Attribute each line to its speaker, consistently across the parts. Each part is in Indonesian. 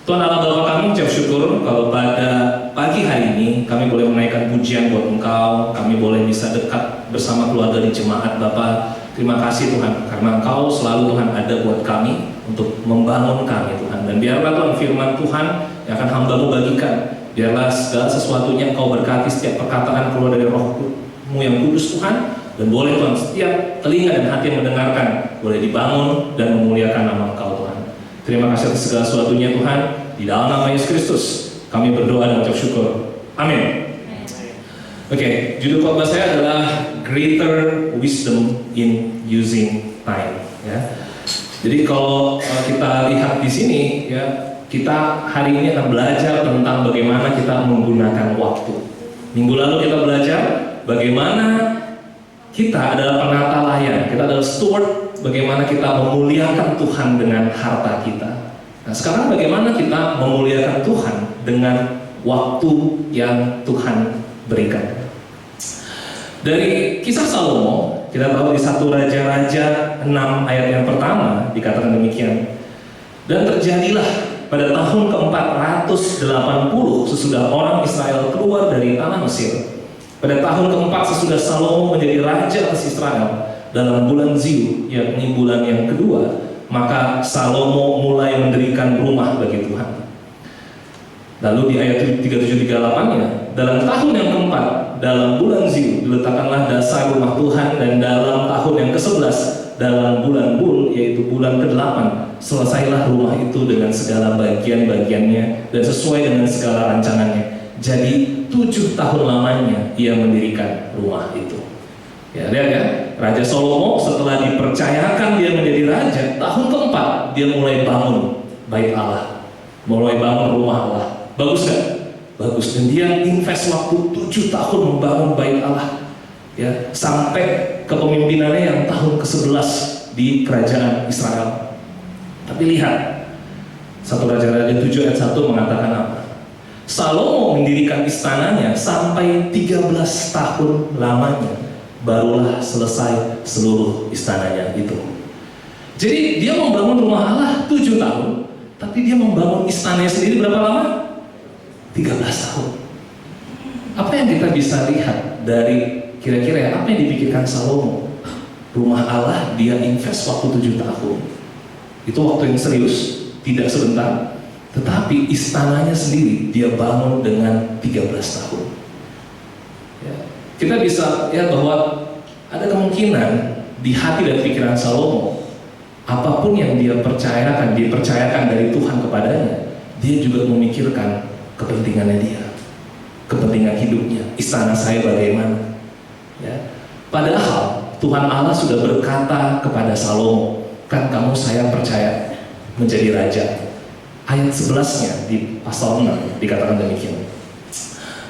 Speaker 1: Tuhan Allah Bapa kami ucap syukur kalau pada pagi hari ini kami boleh menaikkan pujian buat Engkau, kami boleh bisa dekat bersama keluarga di jemaat Bapa. Terima kasih Tuhan, karena Engkau selalu Tuhan ada buat kami untuk membangun kami Tuhan. Dan biarlah Tuhan firman Tuhan yang akan hamba-Mu bagikan, biarlah segala sesuatunya Engkau berkati setiap perkataan keluar dari Roh-Mu yang kudus Tuhan. Dan boleh Tuhan setiap telinga dan hati yang mendengarkan boleh dibangun dan memuliakan nama Engkau Tuhan. Terima kasih atas segala sesuatunya Tuhan. Di dalam nama Yesus Kristus kami berdoa dan ucap syukur. Amin. Oke, judul khotbah saya adalah Greater Wisdom in Using Time. Ya. Jadi kalau kita lihat di sini, ya, kita hari ini akan belajar tentang bagaimana kita menggunakan waktu. Minggu lalu kita belajar bagaimana kita adalah penata layar, kita adalah steward, bagaimana kita memuliakan Tuhan dengan harta kita. Nah, sekarang bagaimana kita memuliakan Tuhan dengan waktu yang Tuhan berikan. Dari kisah Salomo, kita tahu di 1 Raja-Raja 6 ayat yang pertama dikatakan demikian. Dan terjadilah pada tahun ke-480 sesudah orang Israel keluar dari tanah Mesir. Pada tahun ke-4 sesudah Salomo menjadi raja atas Israel, dalam bulan Ziu, yakni bulan yang kedua, maka Salomo mulai mendirikan rumah bagi Tuhan. Lalu di ayat 37-38-nya, dalam tahun yang keempat, dalam bulan Ziu, diletakkanlah dasar rumah Tuhan, dan dalam tahun yang ke-11, dalam bulan Bul, yaitu bulan ke-8, selesailah rumah itu dengan segala bagian-bagiannya dan sesuai dengan segala rancangannya. Jadi 7 tahun lamanya ia mendirikan rumah itu. Ya, lihat ya, Raja Salomo setelah dipercayakan dia menjadi raja, tahun keempat dia mulai bangun bait Allah, mulai bangun rumah Allah. Bagus kan? Bagus. Dan dia invest waktu 7 tahun membangun bait Allah, ya, sampai kepemimpinannya yang tahun ke-11 di kerajaan Israel. Tapi lihat, 1 Raja-Raja 7 ayat 1 mengatakan apa? Salomo mendirikan istananya sampai 13 tahun lamanya, barulah selesai seluruh istananya itu. Jadi dia membangun rumah Allah 7 tahun, tapi dia membangun istananya sendiri berapa lama? 13 tahun. Apa yang kita bisa lihat dari kira-kira apa yang dipikirkan Salomo? Rumah Allah dia invest waktu 7 tahun. Itu waktu yang serius, tidak sebentar. Tetapi istananya sendiri dia bangun dengan 13 tahun. Ya. Kita bisa lihat bahwa ada kemungkinan di hati dan pikiran Salomo, apapun yang dia dipercayakan dari Tuhan kepadanya, dia juga memikirkan kepentingannya dia, kepentingan hidupnya, istana saya bagaimana. Ya. Padahal Tuhan Allah sudah berkata kepada Salomo, kan kamu saya percaya menjadi raja. Ayat 11-nya di pasal 6 dikatakan demikian.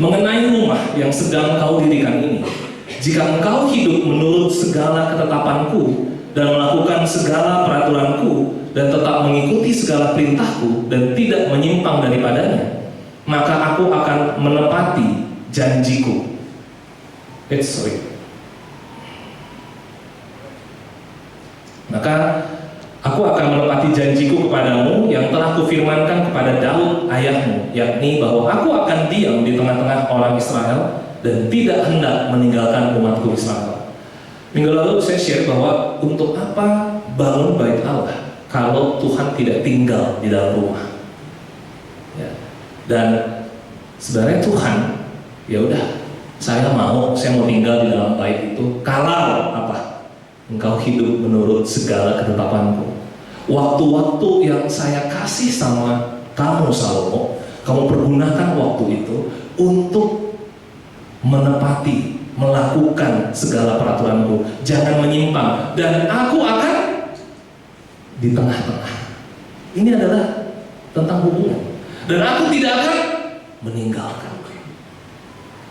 Speaker 1: Mengenai rumah yang sedang kau dirikan ini, jika engkau hidup menurut segala ketetapanku dan melakukan segala peraturanku dan tetap mengikuti segala perintahku dan tidak menyimpang daripadanya, maka aku akan menepati janjiku. Maka aku akan menepati janjiku kepadamu yang telah kufirmankan kepada Daud ayahmu, yakni bahwa aku akan diam di tengah-tengah orang Israel dan tidak hendak meninggalkan umatku Israel. Minggu lalu saya share bahwa untuk apa bangun bait Allah kalau Tuhan tidak tinggal di dalam rumah. Ya. Dan sebenarnya Tuhan, ya udah, saya mau tinggal di dalam bait itu kalau apa? Engkau hidup menurut segala ketetapanku. Waktu-waktu yang saya kasih sama kamu Salomo, kamu pergunakan waktu itu untuk menepati, melakukan segala peraturanku. Jangan menyimpang, dan aku akan di tengah-tengah. Ini adalah tentang hubungan. Dan aku tidak akan meninggalkan.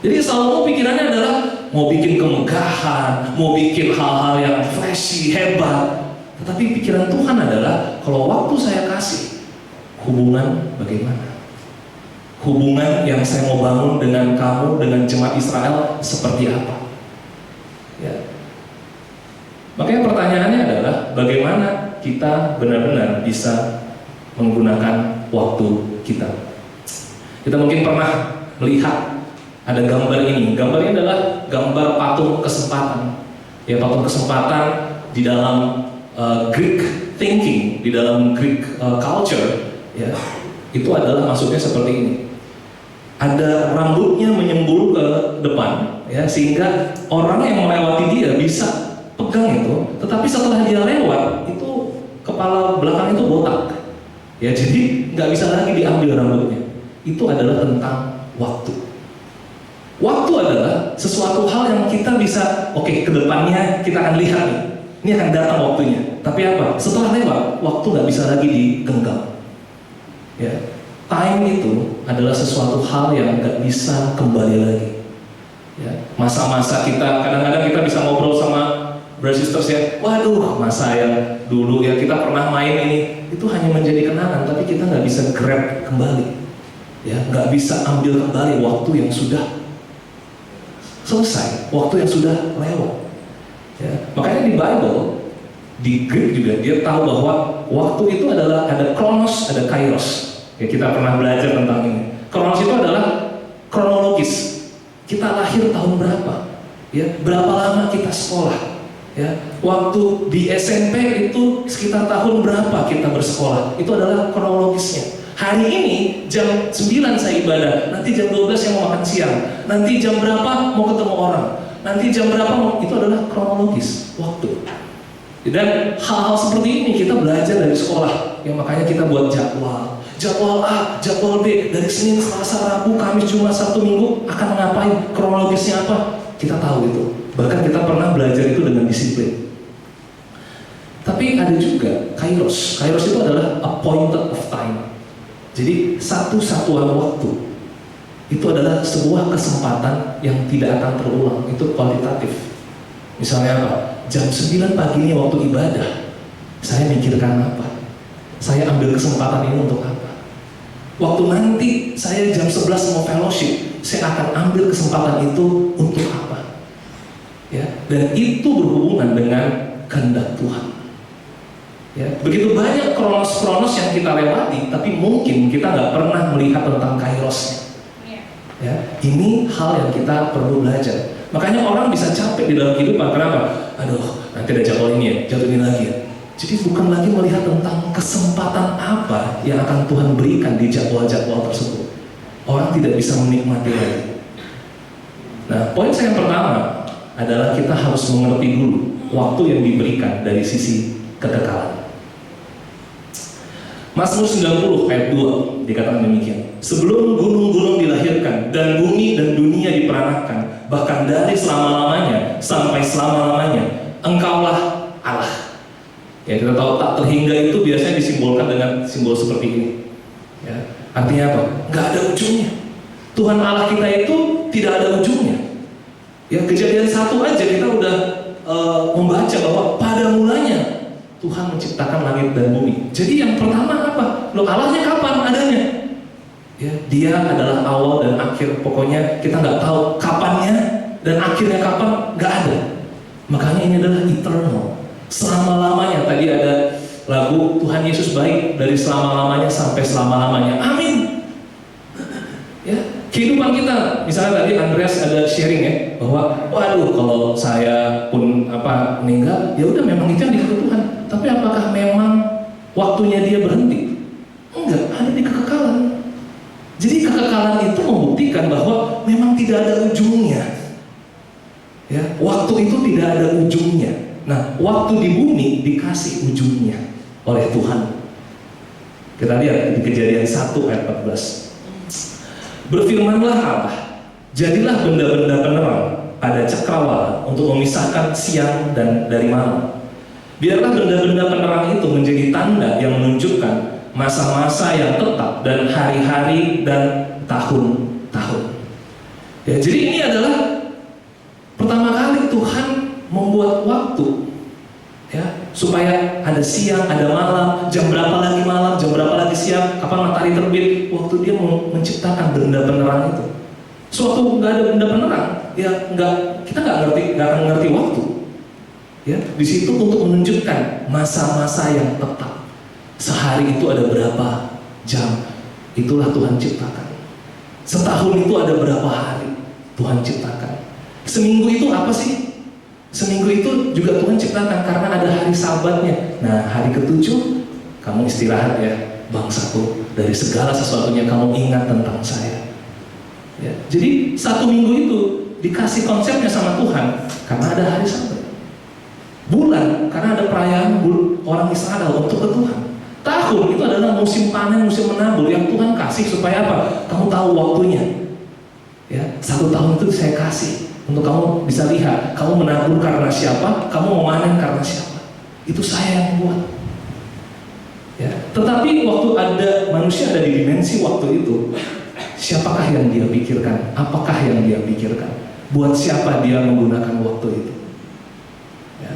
Speaker 1: Jadi Salomo pikirannya adalah mau bikin kemegahan, mau bikin hal-hal yang flashy, hebat. Tetapi pikiran Tuhan adalah, kalau waktu saya kasih, hubungan bagaimana? Hubungan yang saya mau bangun dengan kamu, dengan jemaat Israel, seperti apa? Ya. Makanya pertanyaannya adalah, bagaimana kita benar-benar bisa menggunakan waktu kita. Kita mungkin pernah melihat ada gambar ini. Gambar ini adalah gambar patung kesempatan. Ya, patung kesempatan di dalam Greek thinking, di dalam Greek culture, ya, itu adalah maksudnya seperti ini. Ada rambutnya menyembul ke depan, ya, sehingga orang yang melewati dia bisa pegang itu, tetapi setelah dia lewat itu kepala belakang itu botak, ya, jadi nggak bisa lagi diambil rambutnya. Itu adalah tentang waktu. Waktu adalah sesuatu hal yang kita bisa, oke, ke depannya kita akan lihat nih, ini akan datang waktunya. Tapi apa? Setelah lewat, waktu nggak bisa lagi digenggam. Ya, time itu adalah sesuatu hal yang nggak bisa kembali lagi. Ya, masa-masa kita, kadang-kadang kita bisa ngobrol sama brothers sisters ya, waduh, masa yang dulu ya kita pernah main ini, itu hanya menjadi kenangan, tapi kita nggak bisa grab kembali, ya, nggak bisa ambil kembali waktu yang sudah selesai, waktu yang sudah lewat. Ya, makanya di Bible, di Greek juga dia tahu bahwa waktu itu adalah ada kronos, ada kairos. Ya, kita pernah belajar tentang ini. Kronos itu adalah kronologis. Kita lahir tahun berapa? Ya, berapa lama kita sekolah? Ya, waktu di SMP itu sekitar tahun berapa kita bersekolah? Itu adalah kronologisnya. Hari ini jam 9 saya ibadah, nanti jam 12 saya mau makan siang, nanti jam berapa mau ketemu orang, nanti jam berapa mau, itu adalah kronologis waktu. Dan hal-hal seperti ini kita belajar dari sekolah. Ya, makanya kita buat jadwal A, jadwal B, dari Senin, Selasa, Rabu, Kamis, Jumat, Sabtu, Minggu akan ngapain, kronologisnya apa, kita tahu itu. Bahkan kita pernah belajar itu dengan disiplin. Tapi ada juga kairos. Kairos itu adalah appointed of time. Jadi satu satuan waktu. Itu adalah sebuah kesempatan yang tidak akan terulang. Itu kualitatif. Misalnya apa? Jam 9 pagi ini waktu ibadah, saya mikirkan apa? Saya ambil kesempatan ini untuk apa? Waktu nanti saya jam 11 mau fellowship, saya akan ambil kesempatan itu untuk apa? Ya, dan itu berhubungan dengan kehendak Tuhan. Ya, begitu banyak kronos-kronos yang kita lewati, tapi mungkin kita nggak pernah melihat tentang kairosnya. Ya, ini hal yang kita perlu belajar. Makanya orang bisa capek di dalam kehidupan. Kenapa? Aduh, nanti ada jadwal ini ya, jadwal ini lagi ya. Jadi bukan lagi melihat tentang kesempatan apa yang akan Tuhan berikan di jadwal-jadwal tersebut. Orang tidak bisa menikmati lagi. Nah, poin saya yang pertama adalah kita harus mengerti dulu waktu yang diberikan dari sisi kekekalan. Mazmur 90 ayat 2 dikatakan demikian. Sebelum gunung-gunung dilahirkan dan bumi dan dunia diperanakkan, bahkan dari selama-lamanya sampai selama-lamanya, Engkaulah Allah. Ya, kita tahu tak terhingga itu biasanya disimbolkan dengan simbol seperti ini. Ya, artinya apa? Nggak ada ujungnya. Tuhan Allah kita itu tidak ada ujungnya. Ya, Kejadian 1 aja kita udah membaca bahwa pada mulanya Tuhan menciptakan langit dan bumi. Jadi yang pertama apa? Loh, Allahnya kapan adanya? Ya, dia adalah awal dan akhir. Pokoknya kita nggak tahu kapannya dan akhirnya kapan, nggak ada. Makanya ini adalah eternal, selama-lamanya. Tadi ada lagu Tuhan Yesus baik dari selama-lamanya sampai selama-lamanya. Amin. Ya, kehidupan kita, misalnya tadi Andreas ada sharing ya, bahwa waduh kalau saya pun meninggal, ya udah memang itu yang dikatakan Tuhan. Tapi apakah memang waktunya dia berhenti? Enggak, ada di kekekalan. Jadi kekekalan itu membuktikan bahwa memang tidak ada ujungnya. Ya, waktu itu tidak ada ujungnya. Nah, waktu di bumi dikasih ujungnya oleh Tuhan. Kita lihat di Kejadian 1 ayat 14. Berfirmanlah Allah, jadilah benda-benda penerang pada cakrawala untuk memisahkan siang dan dari malam. Biarlah benda-benda penerang itu menjadi tanda yang menunjukkan masa-masa yang tetap dan hari-hari dan tahun-tahun. Ya, jadi ini adalah pertama kali Tuhan membuat waktu, ya, supaya ada siang, ada malam, jam berapa lagi malam, jam berapa lagi siang, kapan matahari terbit. Waktu dia menciptakan benda penerang itu. Suatu nggak ada benda penerang, ya kita nggak akan ngerti waktu. Ya, di situ untuk menunjukkan masa-masa yang tetap. Sehari itu ada berapa jam, Itulah Tuhan ciptakan. Setahun itu ada berapa hari Tuhan ciptakan. Seminggu itu apa sih? Seminggu itu juga Tuhan ciptakan karena ada hari Sabatnya. Nah, hari ketujuh kamu istirahat ya, bangsaku, dari segala sesuatunya kamu ingat tentang saya. Ya, jadi satu minggu itu dikasih konsepnya sama Tuhan karena ada hari Sabat. Bulan karena ada perayaan orang Israel untuk ke Tuhan. Tahun itu adalah musim panen, musim menabur yang Tuhan kasih supaya apa? Kamu tahu waktunya. Ya, 1 tahun itu saya kasih untuk kamu bisa lihat, kamu menabur karena siapa, kamu memanen karena siapa. Itu saya yang buat. Ya, tetapi waktu ada manusia ada di dimensi waktu itu, siapakah yang dia pikirkan? Apakah yang dia pikirkan? Buat siapa dia menggunakan waktu itu? Ya.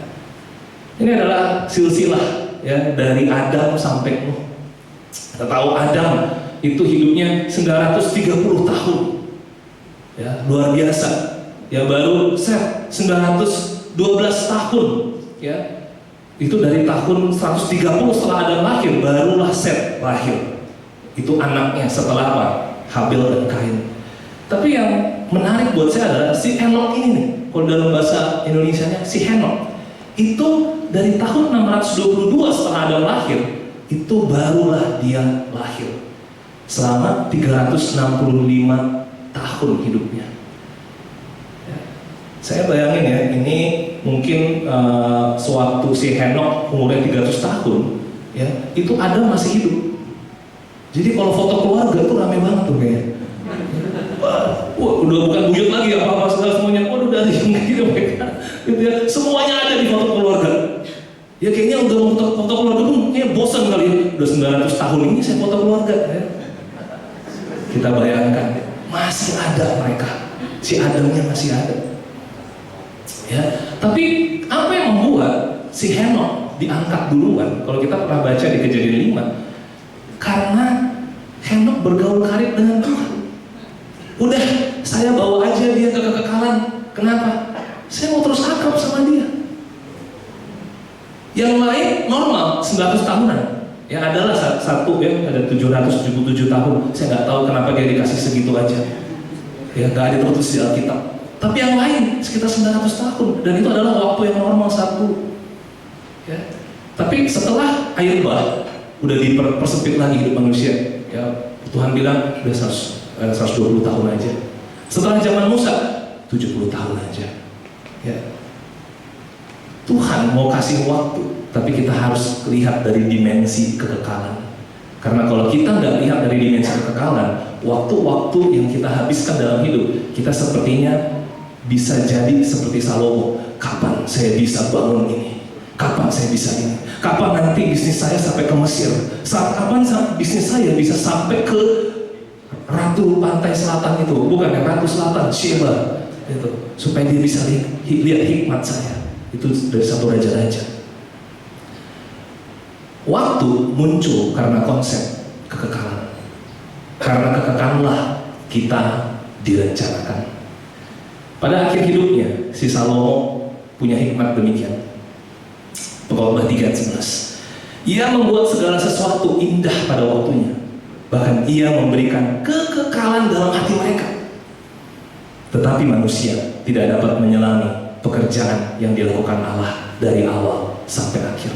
Speaker 1: Ini adalah silsilah ya, dari Adam sampai Nuh. Kita tahu Adam itu hidupnya 930 tahun. Ya, luar biasa. Ya, baru Set 912 tahun. Ya. Itu dari tahun 130 setelah Adam lahir, barulah Set lahir. Itu anaknya setelah apa? Habil dan Kain. Tapi yang menarik buat saya adalah si Henok ini nih. Kalau dalam bahasa Indonesianya si Henok itu dari tahun 622 setelah Adam lahir, itu barulah dia lahir. Selama 365 tahun hidupnya. Ya. Saya bayangin ya, ini mungkin sewaktu si Henok umurnya 300 tahun, ya, itu Adam masih hidup. Jadi kalau foto keluarga tuh rame banget tuh kayaknya. Wah, udah bukan buyut lagi apa-apa semuanya. Waduh, dari gitu mereka. Gitu ya. Semuanya ada di foto keluarga. Ya kayaknya udah foto keluarga pun kayaknya bosan kali ya. Udah 900 tahun ini saya foto keluarga ya. Kita bayangkan masih ada mereka. Si Adamnya masih ada. Ya, tapi apa yang membuat si Henok diangkat duluan? Kalau kita pernah baca di Kejadian 5, karena Henok bergaul karib dengan Tuhan. Udah, saya bawa aja dia ke kekekalan. Kenapa? Saya mau terus akrab sama dia. Yang lain normal 900 tahunan. Yang adalah satu ya, ada 777 tahun. Saya nggak tahu kenapa dia dikasih segitu aja. Ya, nggak ada tertulis di Alkitab. Tapi yang lain sekitar 900 tahun, dan itu adalah waktu yang normal satu. Ya. Tapi setelah air bah, udah dipersempit lagi hidup manusia. Ya, Tuhan bilang udah 120 tahun aja. Setelah zaman Musa 70 tahun aja. Ya. Tuhan mau kasih waktu, tapi kita harus lihat dari dimensi kekekalan. Karena kalau kita nggak lihat dari dimensi kekekalan, waktu-waktu yang kita habiskan dalam hidup, kita sepertinya bisa jadi seperti Salomo. Kapan saya bisa bangun ini? Kapan saya bisa ini? Kapan nanti bisnis saya sampai ke Mesir? Kapan bisnis saya bisa sampai ke Ratu Pantai Selatan itu? Bukan yang Ratu Selatan, Sheba itu, supaya dia bisa lihat hikmat saya. Itu dari satu raja-raja. Waktu muncul karena konsep kekekalan. Karena kekekalanlah kita direncanakan. Pada akhir hidupnya, si Salomo punya hikmat demikian. Pengkhotbah 3:11. Ia membuat segala sesuatu indah pada waktunya. Bahkan ia memberikan kekekalan dalam hati mereka. Tetapi manusia tidak dapat menyelami pekerjaan yang dilakukan Allah dari awal sampai akhir.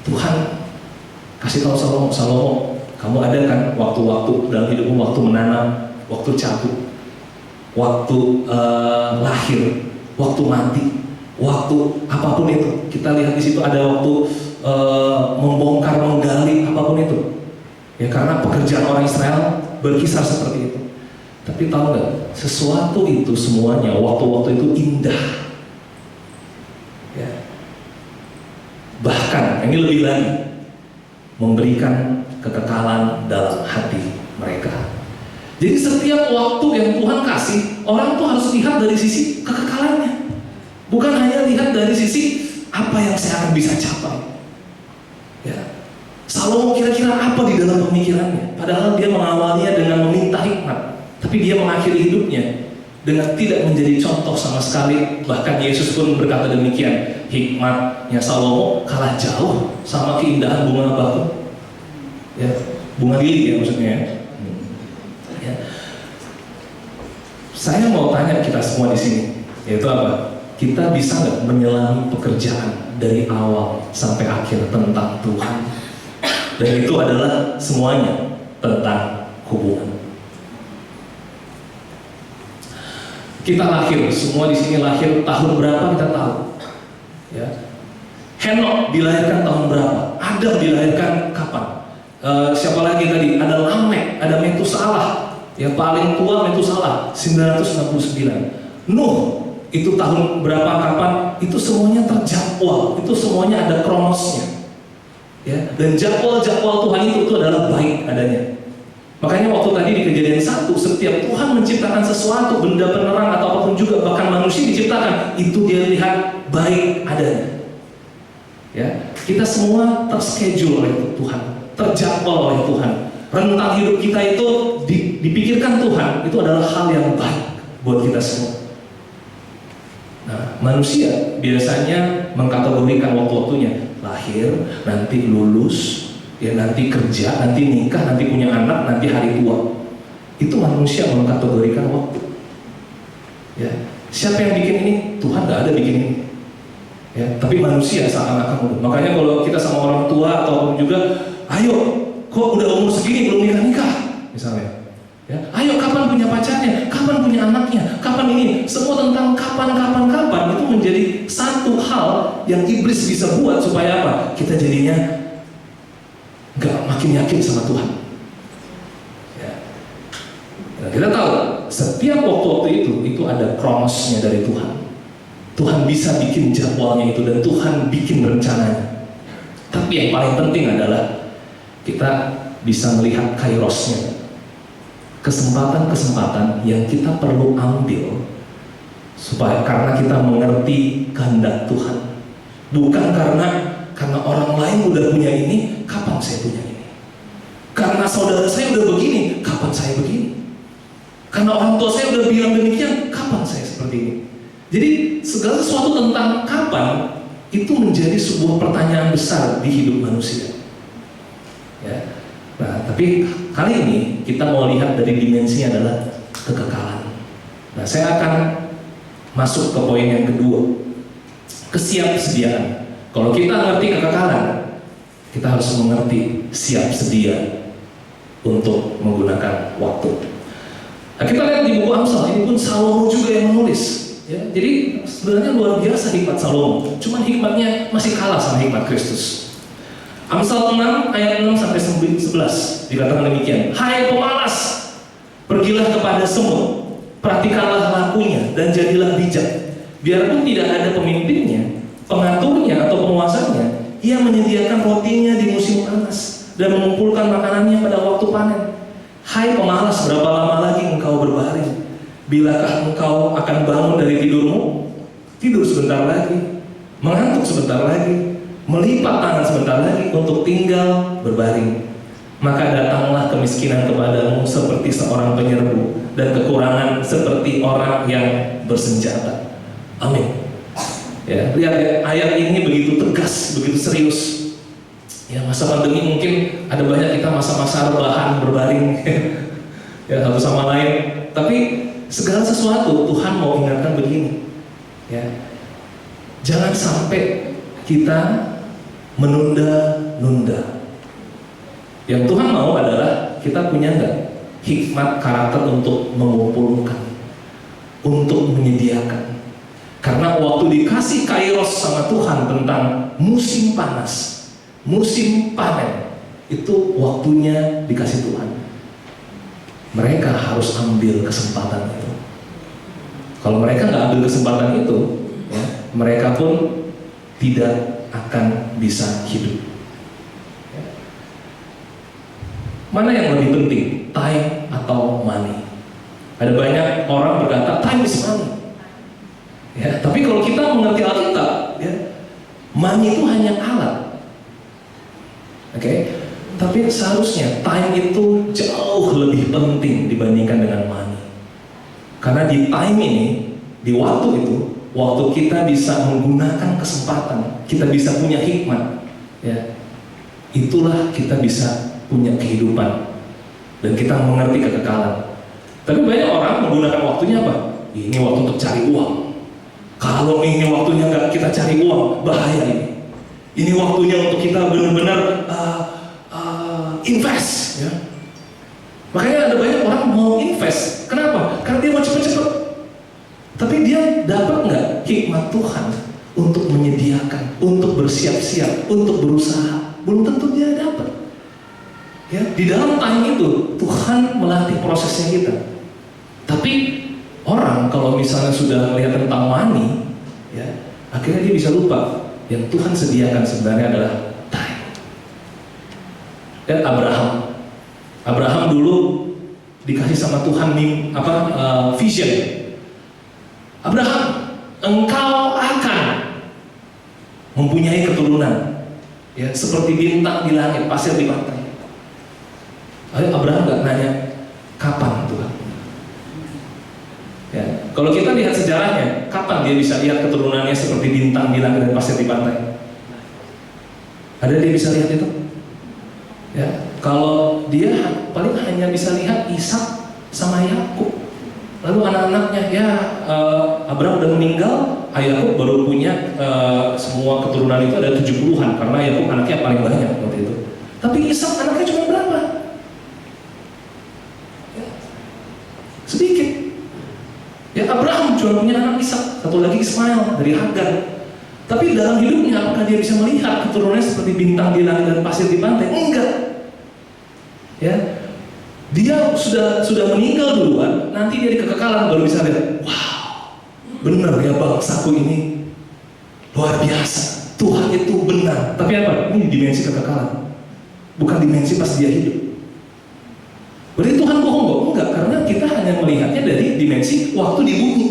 Speaker 1: Tuhan kasih tahu Salomo, kamu ada kan waktu-waktu dalam hidupmu, waktu menanam, waktu cabut, waktu lahir, waktu mati, waktu apapun itu. Kita lihat di situ ada waktu membongkar, menggali, apapun itu. Ya, karena pekerjaan orang Israel berkisar seperti itu. Tapi tahu nggak, sesuatu itu semuanya waktu-waktu itu indah. Ya. Bahkan ini lebih lagi, memberikan kekekalan dalam hati mereka. Jadi setiap waktu yang Tuhan kasih, orang tuh harus lihat dari sisi kekekalannya, bukan hanya lihat dari sisi apa yang saya akan bisa capai. Ya. Salomo kira-kira apa di dalam pemikirannya? Padahal dia mengawalnya dengan meminta hikmat. Tapi dia mengakhiri hidupnya dengan tidak menjadi contoh sama sekali. Bahkan Yesus pun berkata demikian, hikmatnya Salomo kalah jauh sama keindahan bunga bakung. Ya. bunga lili ya maksudnya ya. Ya. Saya mau tanya kita semua di sini, yaitu apa? Kita bisa nggak menyelami pekerjaan dari awal sampai akhir tentang Tuhan? Dan itu adalah semuanya tentang hubungan. Kita lahir, semua di sini lahir tahun berapa kita tahu? Ya. Henok dilahirkan tahun berapa? Adam dilahirkan kapan? Siapa lagi tadi? Ada Lamek, ada Metusalah. Yang paling tua Metusalah 969. Nuh itu tahun berapa kapan? Itu semuanya terjadwal, itu semuanya ada kronosnya. Ya, dan jadwal-jadwal Tuhan itu adalah baik adanya. Makanya waktu tadi di Kejadian 1, setiap Tuhan menciptakan sesuatu, benda penerang atau apapun juga, bahkan manusia diciptakan, itu dia lihat baik adanya. Ya, kita semua terschedule oleh Tuhan, terjadwal oleh Tuhan. Rentang hidup kita itu dipikirkan Tuhan, itu adalah hal yang baik buat kita semua. Nah, manusia biasanya mengkategorikan waktu-waktunya, lahir, nanti lulus, ya nanti kerja, nanti nikah, nanti punya anak, nanti hari tua. Itu manusia mengkategorikan waktu. Ya, siapa yang bikin ini? Tuhan nggak ada bikin ini. Ya, tapi manusia seakan-akan. Makanya kalau kita sama orang tua atau juga, ayo, kok udah umur segini belum nikah-nikah, misalnya. Ya, ayo kapan punya pacarnya, kapan punya anaknya, kapan ini, semua tentang kapan itu menjadi satu hal yang iblis bisa buat supaya apa? Kita jadinya nggak makin yakin sama Tuhan. Ya. Nah, kita tahu setiap waktu-waktu itu ada kronosnya dari Tuhan. Tuhan bisa bikin jadwalnya itu dan Tuhan bikin rencananya. Tapi yang paling penting adalah kita bisa melihat kairosnya. Kesempatan-kesempatan yang kita perlu ambil supaya karena kita mengerti kehendak Tuhan, bukan karena orang lain udah punya ini, kapan saya punya ini? Karena saudara saya udah begini, kapan saya begini? Karena orang tua saya udah bilang demikian, kapan saya seperti ini? Jadi segala sesuatu tentang kapan itu menjadi sebuah pertanyaan besar di hidup manusia. Ya. Nah, tapi kali ini kita mau lihat dari dimensinya adalah kekekalan. Nah, saya akan masuk ke poin yang kedua, kesiapsediaan. Kalau kita ngerti kekekalan, kita harus mengerti siap sedia untuk menggunakan waktu. Nah, kita lihat di buku Amsal, ini pun Salomo juga yang menulis. Ya, jadi sebenarnya luar biasa hikmat Salomo, cuman hikmatnya masih kalah sama hikmat Kristus. Amsal 6 ayat 6 sampai 11 dikatakan demikian. Hai pemalas, pergilah kepada semut, perhatikanlah lakunya dan jadilah bijak. Biarpun tidak ada pemimpinnya, pengaturnya atau penguasanya, ia menyediakan rotinya di musim panas dan mengumpulkan makanannya pada waktu panen. Hai pemalas, berapa lama lagi engkau berbaring? Bilakah engkau akan bangun dari tidurmu? Tidur sebentar lagi, mengantuk sebentar lagi, melipat tangan sebentar lagi untuk tinggal berbaring. Maka datanglah kemiskinan kepadamu seperti seorang penyerbu, dan kekurangan seperti orang yang bersenjata. Amin. Ya, lihat ayat ini begitu tegas, begitu serius. Ya, masa pandemi mungkin ada banyak kita masa-masa rebahan berbaring ya satu sama lain. Tapi segala sesuatu Tuhan mau ingatkan begini. Ya, jangan sampai kita menunda-nunda. Yang Tuhan mau adalah kita punya nggak hikmat karakter untuk mengumpulkan, untuk menyediakan. Karena waktu dikasih kairos sama Tuhan tentang musim panas, musim panen, itu waktunya dikasih Tuhan. Mereka harus ambil kesempatan itu. Kalau mereka nggak ambil kesempatan itu, ya, mereka pun tidak akan bisa hidup. Mana yang lebih penting, time atau money? Ada banyak orang berkata time is money. Ya, tapi kalau kita mengerti Alkitab, ya, money itu hanya alat. Oke, tapi seharusnya time itu jauh lebih penting dibandingkan dengan money. Karena di time ini, di waktu itu, waktu kita bisa menggunakan kesempatan, kita bisa punya hikmat, ya, itulah kita bisa punya kehidupan dan kita mengerti kekekalan. Tapi banyak orang menggunakan waktunya apa? Ini waktu untuk cari uang. Kalau ini waktunya nggak kita cari uang, bahaya ini. Ini waktunya untuk kita benar-benar invest, ya. Makanya ada banyak orang mau invest. Kenapa? Karena dia mau cepet-cepet. Tapi dia dapat nggak hikmat Tuhan untuk menyediakan, untuk bersiap-siap, untuk berusaha? Belum tentu dia dapat. Ya, di dalam time itu Tuhan melatih prosesnya kita. Tapi orang kalau misalnya sudah melihat tentang money, ya, akhirnya dia bisa lupa yang Tuhan sediakan sebenarnya adalah time. Dan Abraham dulu dikasih sama Tuhan vision. Abraham, engkau akan mempunyai keturunan, ya, seperti bintang di langit, pasir di pantai. Lalu Abraham nggak nanya kapan Tuhan. Ya, kalau kita lihat sejarahnya, kapan dia bisa lihat keturunannya seperti bintang di langit dan pasir di pantai? Ada dia bisa lihat itu? Ya, kalau dia paling hanya bisa lihat Ishak sama Yakub. Lalu anak-anaknya, ya, Abraham udah meninggal, Yakub baru punya semua keturunan itu ada 70-an karena Yakub anaknya paling banyak waktu itu. Tapi Ishak anaknya cuma berapa? Ya, sedikit. Ya, Abraham cuma punya anak Ishak, satu lagi Ismail dari Hagar. Tapi dalam hidupnya apakah dia bisa melihat keturunannya seperti bintang di langit dan pasir di pantai? Enggak. Ya, dia sudah meninggal duluan, nanti dia di kekekalan baru bisa lihat. Wow, benar ya bangsaku ini luar biasa. Tuhan itu benar. Tapi apa? Ini dimensi kekekalan, bukan dimensi pas dia hidup. Berarti Tuhan bohong kok? Enggak, karena kita hanya melihatnya dari dimensi waktu di bumi.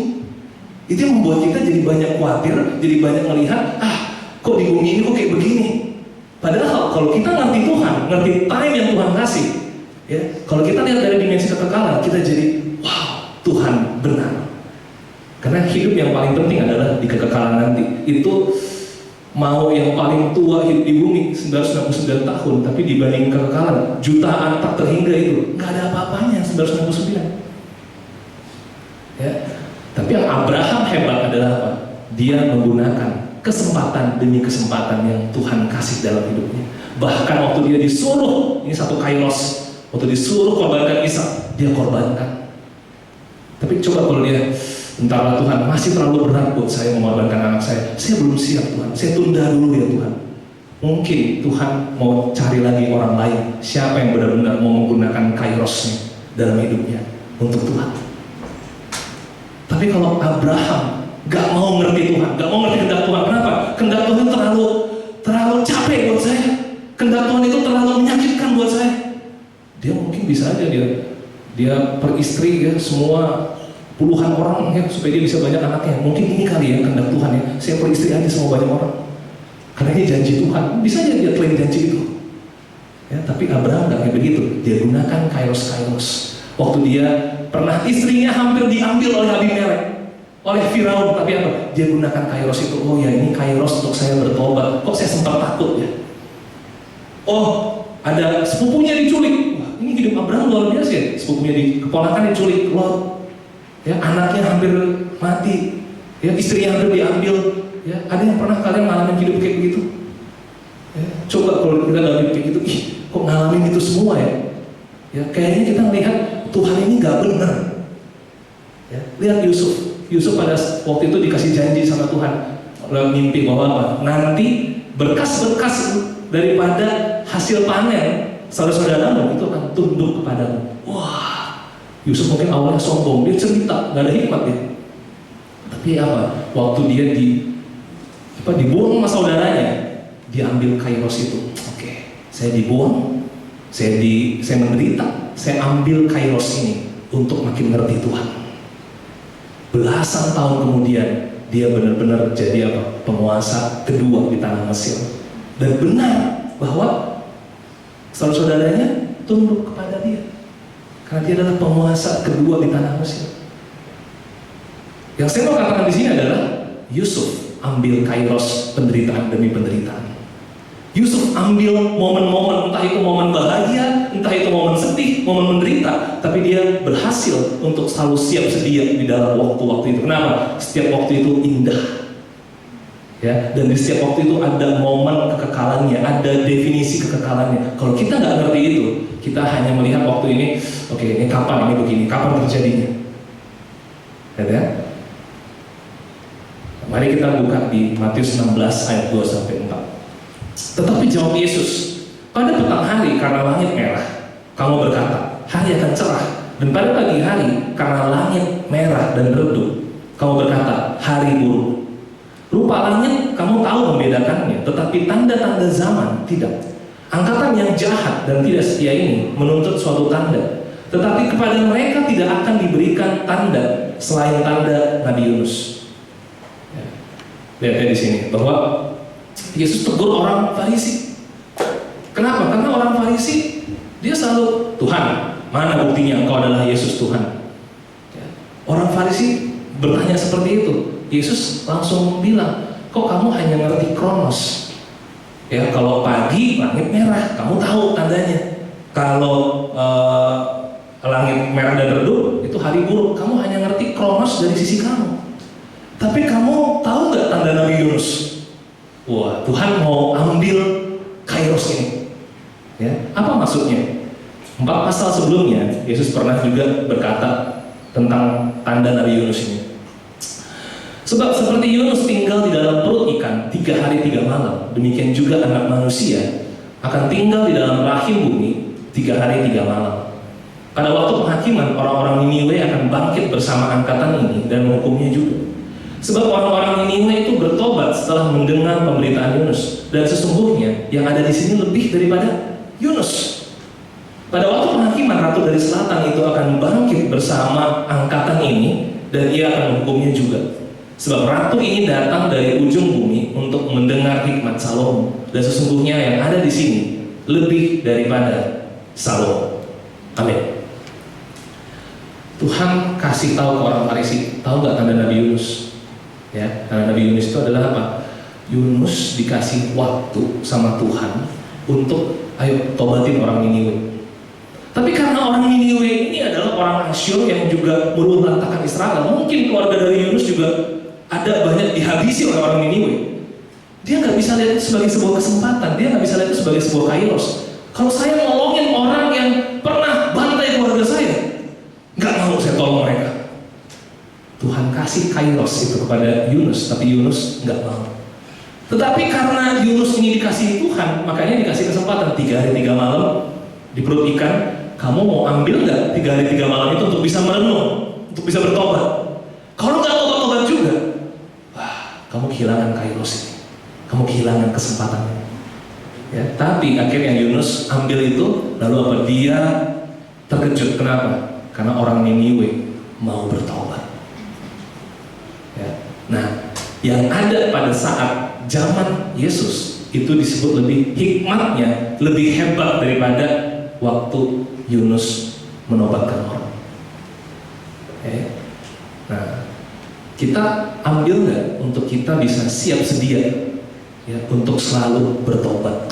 Speaker 1: Itu yang membuat kita jadi banyak khawatir, jadi banyak melihat, kok di bumi ini kok kayak begini. Padahal kalau kita ngerti Tuhan, ngerti time yang Tuhan kasih, ya, kalau kita lihat dari dimensi kekekalan, kita jadi, wow, Tuhan benar. Karena hidup yang paling penting adalah di kekekalan nanti. Itu mau yang paling tua hidup di bumi 999 tahun, tapi dibanding kekekalan jutaan tak terhingga itu nggak ada apa-apanya 999. Ya, tapi yang Abraham hebat adalah apa? Dia menggunakan kesempatan demi kesempatan yang Tuhan kasih dalam hidupnya. Bahkan waktu dia disuruh, ini satu kairos, waktu disuruh korbankan Ishak, dia korbankan. Tapi coba kalau dia, entarlah Tuhan, masih terlalu berat buat saya mengorbankan anak saya belum siap Tuhan, saya tunda dulu ya Tuhan. Mungkin Tuhan mau cari lagi orang lain, siapa yang benar-benar mau menggunakan kairosnya dalam hidupnya untuk Tuhan. Tapi kalau Abraham gak mau ngerti Tuhan, gak mau ngerti kehendak Tuhan, kenapa? Kehendak Tuhan terlalu capek buat saya, kehendak Tuhan itu terlalu menyakitkan buat saya. Dia mungkin bisa aja dia peristri ya semua puluhan orang ya supaya dia bisa banyak anaknya. Mungkin ini kali ya kehendak Tuhan ya, saya peristri aja sama banyak orang. Karena ini janji Tuhan, bisa aja dia klaim janji itu. Ya, tapi Abraham gak kayak begitu. Dia gunakan kairos. Waktu dia pernah istrinya hampir diambil oleh Abimelek, oleh Firaun, tapi apa? Dia gunakan kairos itu. Oh ya, ini kairos untuk saya bertobat. Kok saya sempat takut ya? Oh, ada sepupunya diculik. Wah, ini hidup Abraham luar biasa ya. Sepupunya keponakan diculik, Lot. Ya, anaknya hampir mati. Ya, istrinya hampir diambil. Ya, ada yang pernah kalian ngalamin hidup kayak begitu? Ya, coba kalau kita ngalamin kayak gitu, kok ngalamin itu semua ya? Ya, kayaknya kita melihat Tuhan ini nggak benar. Ya, lihat Yusuf pada waktu itu dikasih janji sama Tuhan lewat mimpi bahwa apa? Nanti berkas-berkas daripada hasil panen saudara-saudaramu itu akan tunduk kepadamu. Wah, Yusuf mungkin awalnya sombong, dia cerita, nggak ada hikmat ya. Tapi apa? Waktu dia dibuang sama saudaranya, diambil kairos itu. Oke, saya dibuang, saya menderita, saya ambil kairos ini untuk makin ngerti Tuhan. Belasan tahun kemudian dia benar-benar jadi apa? Penguasa kedua di tanah Mesir. Dan benar bahwa saudara-saudaranya tunduk kepada dia karena dia adalah penguasa kedua di tanah Mesir. Yang saya mau katakan di sini adalah Yusuf ambil kairos penderitaan demi penderitaan. Yusuf ambil momen-momen, entah itu momen bahagia, entah itu momen sedih, momen menderita, tapi dia berhasil untuk selalu siap sedia di dalam waktu-waktu itu. Kenapa? Setiap waktu itu indah. Ya, dan di setiap waktu itu ada momen kekekalannya, ada definisi kekekalannya. Kalau kita nggak ngerti itu, kita hanya melihat waktu ini, oke, ini kapan ini begini, kapan terjadinya. Ya? Mari kita buka di Matius 16 ayat 2-4. Tetapi jawab Yesus, pada petang hari karena langit merah, kamu berkata, hari akan cerah. Dan pada pagi hari karena langit merah dan redup, kamu berkata, hari buruk. Rupa langit kamu tahu membedakannya, tetapi tanda-tanda zaman tidak. Angkatan yang jahat dan tidak setia ini menuntut suatu tanda, tetapi kepada mereka tidak akan diberikan tanda selain tanda Nabi Yunus. Lihat di sini bahwa Yesus tegur orang Farisi. Kenapa? Karena orang Farisi dia selalu, Tuhan, mana buktinya engkau adalah Yesus Tuhan? Orang Farisi bertanya seperti itu. Yesus langsung bilang, kok kamu hanya ngerti kronos? Ya, kalau pagi langit merah, kamu tahu tandanya. Kalau langit merah dan redup, itu hari buruk. Kamu hanya ngerti kronos dari sisi kamu. Tapi kamu tahu nggak tanda Nabi Yunus? Wah, Tuhan mau ambil kairos ini. Ya, apa maksudnya? 4 pasal sebelumnya, Yesus pernah juga berkata tentang tanda Nabi Yunus ini. Sebab seperti Yunus tinggal di dalam perut ikan 3 hari 3 malam, demikian juga anak manusia akan tinggal di dalam rahim bumi 3 hari 3 malam. Pada waktu penghakiman, orang-orang Niniwe akan bangkit bersama angkatan ini dan menghukumnya juga. Sebab orang-orang Niniwe itu bertobat setelah mendengar pemberitaan Yunus, dan sesungguhnya yang ada di sini lebih daripada Yunus. Pada waktu penghakiman, ratu dari selatan itu akan bangkit bersama angkatan ini, dan ia akan menghukumnya juga. Sebab ratu ini datang dari ujung bumi untuk mendengar hikmat Salomo, dan sesungguhnya yang ada di sini lebih daripada Salomo. Amin. Tuhan kasih tahu ke orang Farisi, tahu nggak tanda Nabi Yunus? Ya, tanda Nabi Yunus itu adalah apa? Yunus dikasih waktu sama Tuhan untuk, ayo tobatin orang Niniwe. Tapi karena orang Niniwe ini adalah orang Asyur yang juga meruntahkan Israel, mungkin keluarga dari Yunus juga ada banyak dihabisi oleh orang Niniwe. Dia nggak bisa lihat itu sebagai sebuah kesempatan, dia nggak bisa lihat itu sebagai sebuah kairos. Kalau saya nolongin orang yang pernah bantai keluarga saya, nggak mau saya tolong mereka. Tuhan kasih kairos itu kepada Yunus, tapi Yunus nggak mau. Tetapi karena Yunus ini dikasih Tuhan, makanya dikasih kesempatan 3 hari 3 malam di perut ikan. Kamu mau ambil nggak 3 hari 3 malam itu untuk bisa merenung, untuk bisa bertobat? Kalau nggak tobat juga, wah, kamu kehilangan kairos ini, kamu kehilangan kesempatannya. Ya, tapi akhirnya Yunus ambil itu, lalu apa? Dia terkejut. Kenapa? Karena orang Niniwe mau bertobat. Ya. Nah, yang ada pada saat zaman Yesus itu disebut lebih hikmatnya, lebih hebat daripada waktu Yunus menobatkan orang. Nah, kita ambil nggak untuk kita bisa siap sedia, ya, untuk selalu bertobat,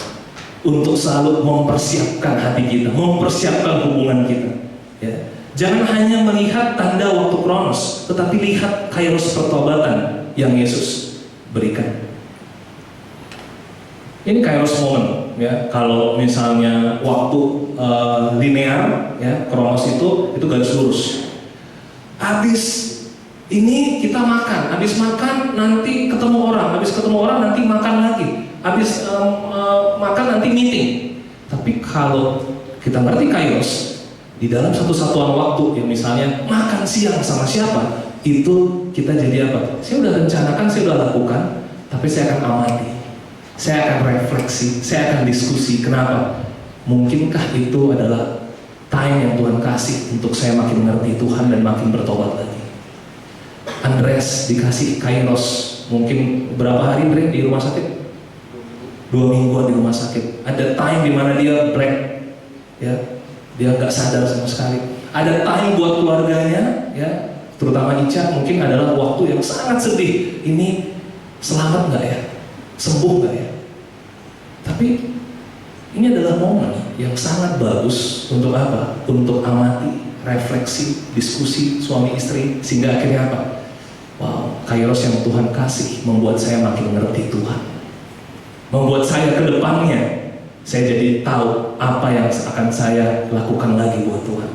Speaker 1: untuk selalu mempersiapkan hati kita, mempersiapkan hubungan kita. Ya. Jangan hanya melihat tanda waktu kronos, tetapi lihat kairos pertobatan yang Yesus berikan. Ini kairos momen, ya. Kalau misalnya waktu linear, ya, kronos itu garis lurus. Habis ini kita makan, habis makan nanti ketemu orang, habis ketemu orang nanti makan lagi, habis makan nanti meeting. Tapi kalau kita ngerti kairos, di dalam satu satuan waktu yang misalnya makan siang sama siapa, itu kita jadi apa? Saya udah rencanakan, saya udah lakukan, tapi saya akan amati, saya akan refleksi, saya akan diskusi. Kenapa? Mungkinkah itu adalah time yang Tuhan kasih untuk saya makin mengerti Tuhan dan makin bertobat lagi. Andreas dikasih kairos, mungkin berapa hari Andre di rumah sakit? 2 mingguan di rumah sakit. Ada time di mana dia break, ya, dia nggak sadar sama sekali. Ada time buat keluarganya, ya, terutama Ica, mungkin adalah waktu yang sangat sedih. Ini selamat nggak ya? Sembuh nggak ya? Tapi ini adalah momen yang sangat bagus untuk apa? Untuk amati, refleksi, diskusi suami istri, sehingga akhirnya apa? Wow, kairos yang Tuhan kasih membuat saya makin ngerti Tuhan, membuat saya ke depannya saya jadi tahu apa yang akan saya lakukan lagi buat Tuhan.